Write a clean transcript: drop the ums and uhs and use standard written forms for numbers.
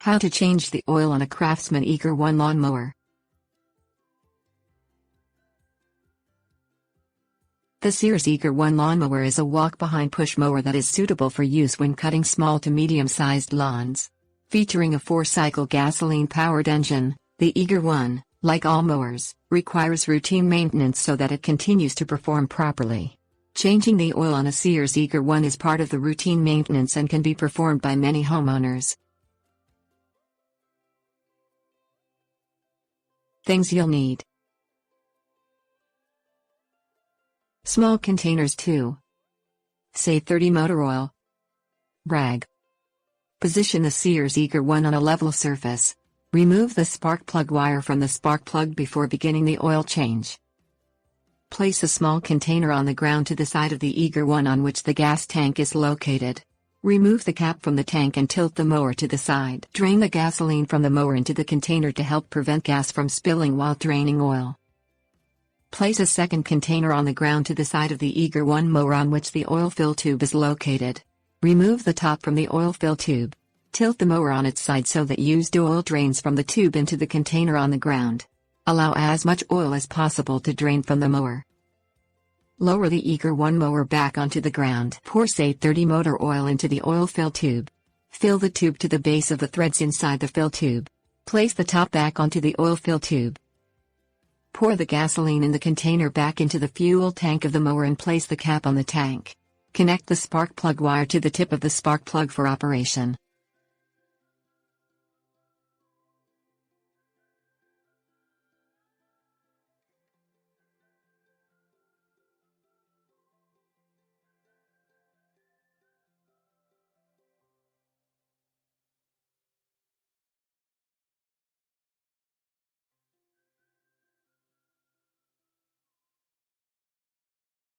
How to change the oil on a Craftsman Eager 1 lawn mower. The Sears Eager 1 lawnmower is a walk-behind push mower that is suitable for use when cutting small to medium-sized lawns. Featuring a 4-cycle gasoline-powered engine, the Eager 1, like all mowers, requires routine maintenance so that it continues to perform properly. Changing the oil on a Sears Eager 1 is part of the routine maintenance and can be performed by many homeowners. Things you'll need: small containers 2. Say 30 motor oil. Rag. Position the Sears Eager 1 on a level surface. Remove the spark plug wire from the spark plug before beginning the oil change. Place a small container on the ground to the side of the Eager 1 on which the gas tank is located. Remove the cap from the tank and tilt the mower to the side. Drain the gasoline from the mower into the container to help prevent gas from spilling while draining oil. Place a second container on the ground to the side of the Eager 1 mower on which the oil fill tube is located. Remove the top from the oil fill tube. Tilt the mower on its side so that used oil drains from the tube into the container on the ground. Allow as much oil as possible to drain from the mower. Lower the Eager 1 mower back onto the ground. Pour say 30 motor oil into the oil fill tube. Fill the tube to the base of the threads inside the fill tube. Place the top back onto the oil fill tube. Pour the gasoline in the container back into the fuel tank of the mower and place the cap on the tank. Connect the spark plug wire to the tip of the spark plug for operation.